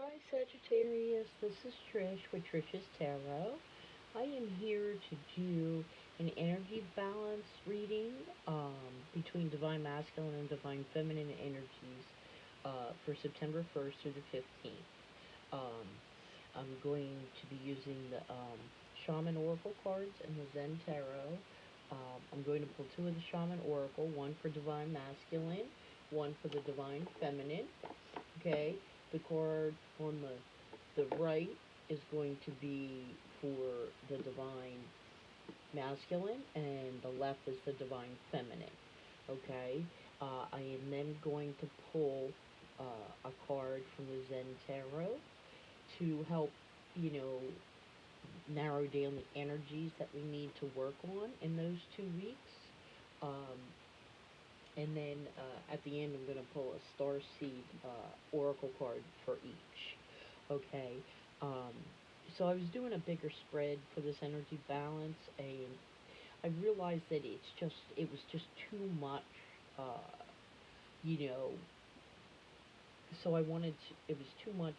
Hi Sagittarius, this is Trish with Trish's Tarot. I am here to do an energy balance reading between Divine Masculine and Divine Feminine energies for September 1st through the 15th. Um, I'm going to be using the Shaman Oracle cards and the Zen Tarot. I'm going to pull two of the Shaman Oracle, one for Divine Masculine, one for the Divine Feminine. Okay, the card on the right is going to be for the divine masculine, and the left is the divine feminine. Okay, I am then going to pull a card from the Zen Tarot to help, you know, narrow down the energies that we need to work on in those 2 weeks. Um, and then at the end, I'm going to pull a star seed oracle card for each. Okay. Um, so I was doing a bigger spread for this energy balance, and I realized that it was just too much, uh, you know. So it was too much,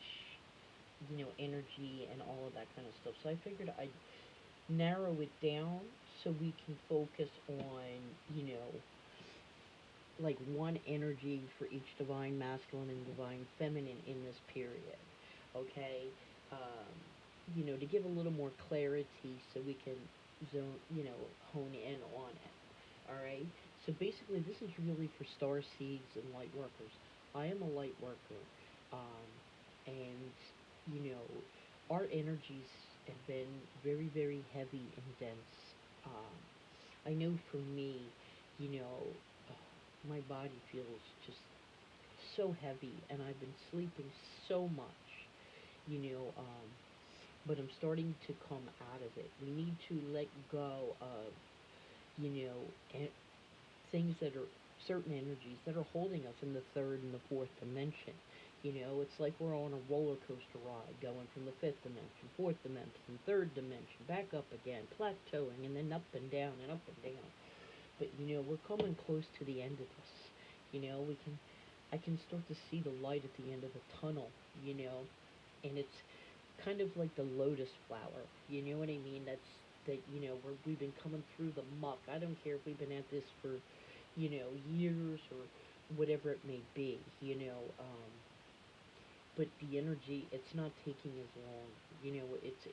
energy and all of that kind of stuff. So I figured I'd narrow it down so we can focus on, you know, like one energy for each divine masculine and divine feminine in this period. Okay, um, to give a little more clarity so we can hone in on it. All right. So basically, this is really for star seeds and light workers. I am a light worker, and our energies have been very, very heavy and dense. Um, I know for me, you know, my body feels just so heavy, and I've been sleeping so much, you know, um, but I'm starting to come out of it. We need to let go of, you know, things that are certain energies that are holding us in the third and the fourth dimension. It's like we're on a roller coaster ride going from the fifth dimension, fourth dimension, third dimension, back up again, plateauing, and then up and down and up and down. But we're coming close to the end of this. We can I can start to see the light at the end of the tunnel, and it's kind of like the lotus flower. You know what I mean? We've been coming through the muck. I don't care if we've been at this for, years or whatever it may be, but the energy, it's not taking as long. It's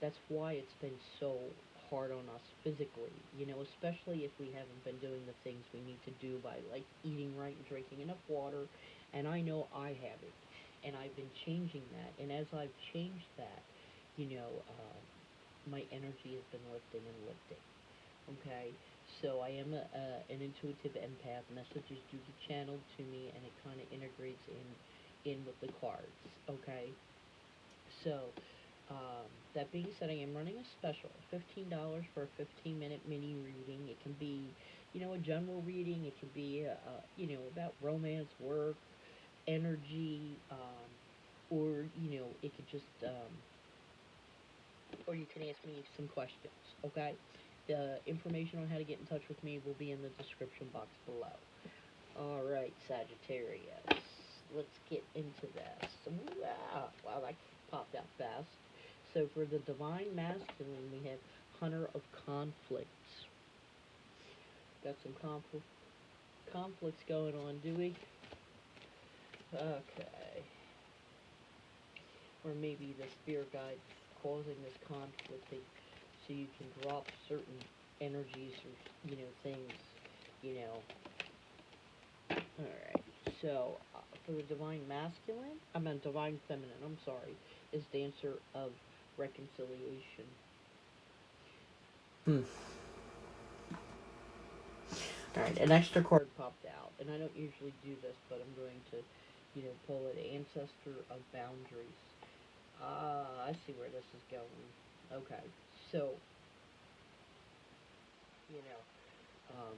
that's why it's been so hard on us physically, especially if we haven't been doing the things we need to do by like eating right and drinking enough water. And I know I haven't, and I've been changing that. And as I've changed that, you know, uh, my energy has been lifting and lifting. Okay, so I am an intuitive empath. Messages do get channeled to me, and it kind of integrates in with the cards. Okay, so that being said, I am running a special, $15 for a 15-minute mini reading. It can be, a general reading. It can be, about romance, work, energy, or it could just, or you can ask me some questions. Okay. The information on how to get in touch with me will be in the description box below. All right, Sagittarius. Let's get into this. Wow, that popped out fast. So for the divine masculine, we have Hunter of Conflicts. Got some conflicts going on, do we? Okay. Or maybe the spirit guide causing this conflict so you can drop certain energies or, things, you know. Alright. So, for the divine masculine, divine feminine, I'm sorry, is Dancer of Reconciliation. Hmm. Alright, an extra card popped out, and I don't usually do this, but I'm going to, pull it. Ancestor of Boundaries. I see where this is going. Okay, so, you know, um,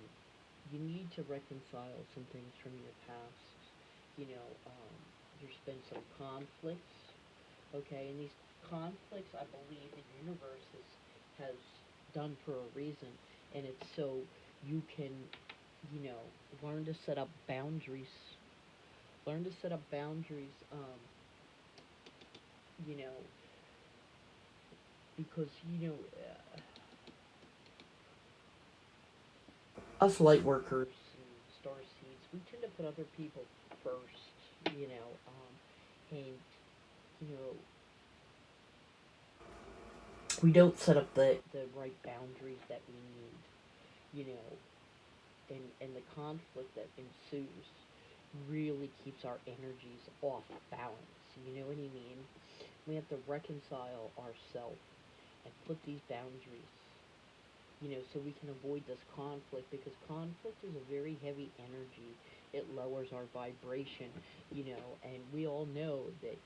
you need to reconcile some things from your past. There's been some conflicts, okay, and these conflicts, I believe, the universe has done for a reason, and it's so you can, you know, learn to set up boundaries. Learn to set up boundaries, you know, because, us light workers and star seeds, we tend to put other people first, and, you know, we don't set up the right boundaries that we need, you know, and the conflict that ensues really keeps our energies off balance. You know what I mean? We have to reconcile ourselves and put these boundaries, so we can avoid this conflict because conflict is a very heavy energy. It lowers our vibration, and we all know that,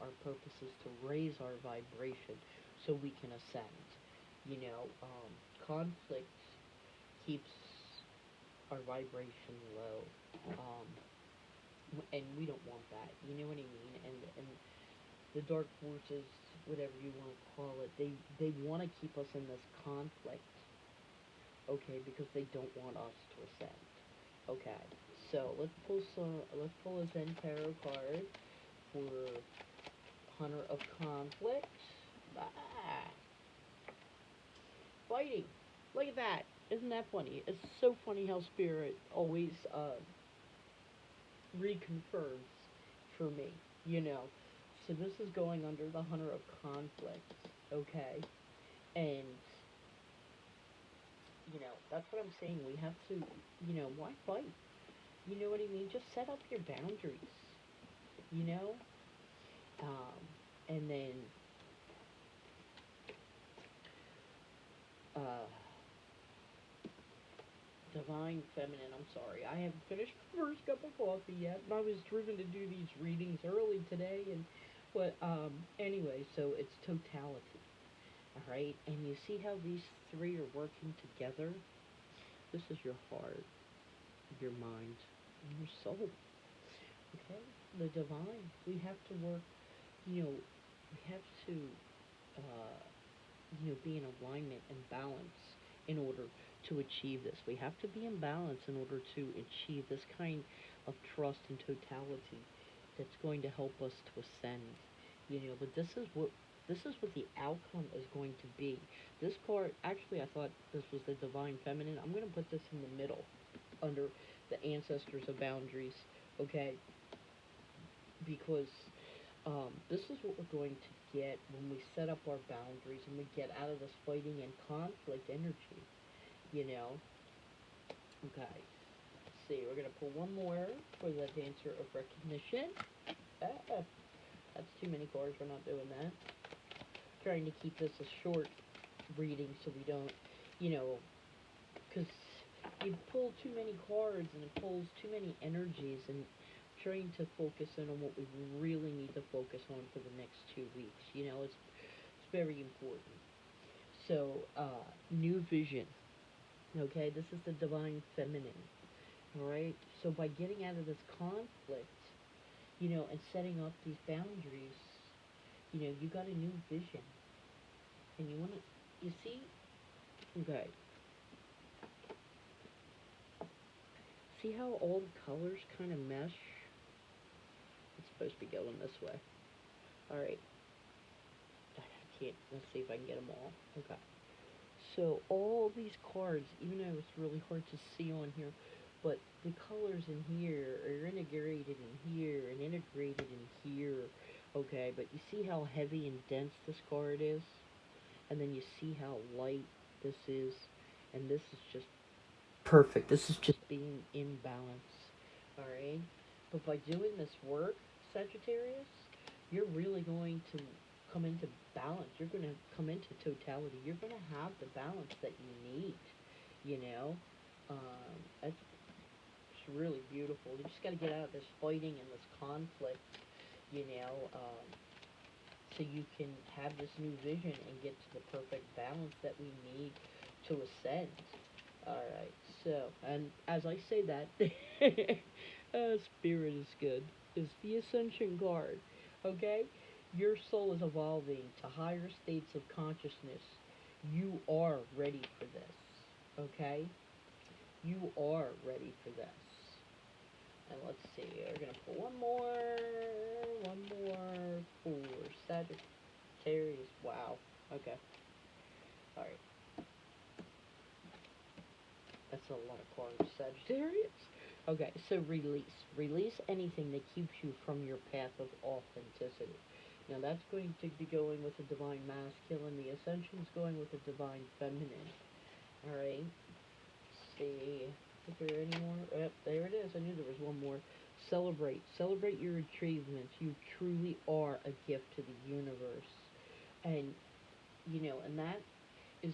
our purpose is to raise our vibration so we can ascend. Conflict keeps our vibration low. And we don't want that. You know what I mean? And the dark forces, whatever you want to call it, they want to keep us in this conflict, okay? Because they don't want us to ascend. Okay, so let's pull a Zen Tarot card for Hunter of Conflict. Ah, fighting. Look at that. Isn't that funny? It's so funny how Spirit always reconfirms for me, you know. So this is going under the Hunter of Conflict, okay? And, that's what I'm saying. We have to, why fight? You know what I mean? Just set up your boundaries, you know? And then, uh, Divine Feminine, I'm sorry. I haven't finished the first cup of coffee yet, and I was driven to do these readings early today, anyway, so it's totality, alright? And you see how these three are working together? This is your heart, your mind, and your soul, okay? The divine. We have to work, we have to, uh, be in alignment and balance in order to achieve this. We have to be in balance in order to achieve this kind of trust and totality that's going to help us to ascend. But this is what the outcome is going to be. This card, actually, I thought this was the Divine Feminine. I'm going to put this in the middle under the Ancestors of Boundaries, okay? Because this is what we're going to get when we set up our boundaries and we get out of this fighting and conflict energy, you know? Okay, let's see, we're going to pull one more for the Dancer of Recognition. Ah, that's too many cards, we're not doing that. Trying to keep this a short reading so we don't, because you pull too many cards and it pulls too many energies, and trying to focus in on what we really need to focus on for the next 2 weeks. It's very important. So, new vision. Okay, this is the Divine Feminine. All right. So by getting out of this conflict, and setting up these boundaries, you got a new vision, and you want to, you see, okay. See how all the colors kind of mesh? It's supposed to be going this way. All right. I can't. Let's see if I can get them all. Okay. So all these cards, even though it's really hard to see on here, but the colors in here are integrated in here and integrated in here. Okay, but you see how heavy and dense this card is? And then you see how light this is? And this is just perfect. This is just being in balance. Alright? But by doing this work, Sagittarius, you're really going to come into balance. You're going to come into totality. You're going to have the balance that you need. You know? That's really beautiful. You just got to get out of this fighting and this conflict, so you can have this new vision and get to the perfect balance that we need to ascend. Alright, so, and as I say that, Spirit is good. Is the Ascension card. Okay? Your soul is evolving to higher states of consciousness. You are ready for this. Okay? You are ready for this. And let's see, we're going to pull one more for Sagittarius. That's a lot of cards, Sagittarius. Okay, so release. Release anything that keeps you from your path of authenticity. Now that's going to be going with the divine masculine. The ascension's going with the divine feminine. Alright. See. Is there any more? Yep, there it is. I knew there was one more. Celebrate. Celebrate your achievements. You truly are a gift to the universe. And, and that is,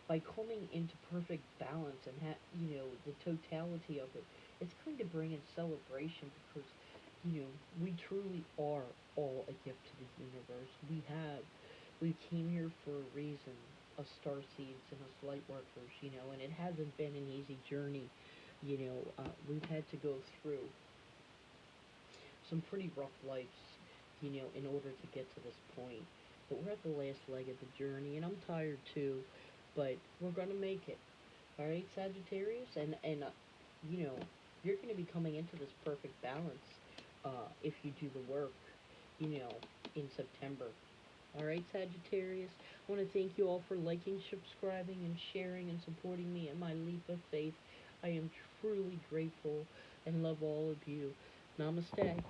by coming into perfect balance and, the totality of it, it's going to bring in celebration because, we truly are all a gift to the universe. We came here for a reason, us star seeds and us light workers, and it hasn't been an easy journey. We've had to go through some pretty rough lives, in order to get to this point. But we're at the last leg of the journey, and I'm tired too, but we're gonna make it. All right, Sagittarius, and you're gonna be coming into this perfect balance if you do the work, you know, in September. All right, Sagittarius. I want to thank you all for liking, subscribing, and sharing and supporting me in my leap of faith. I am truly grateful and love all of you. Namaste.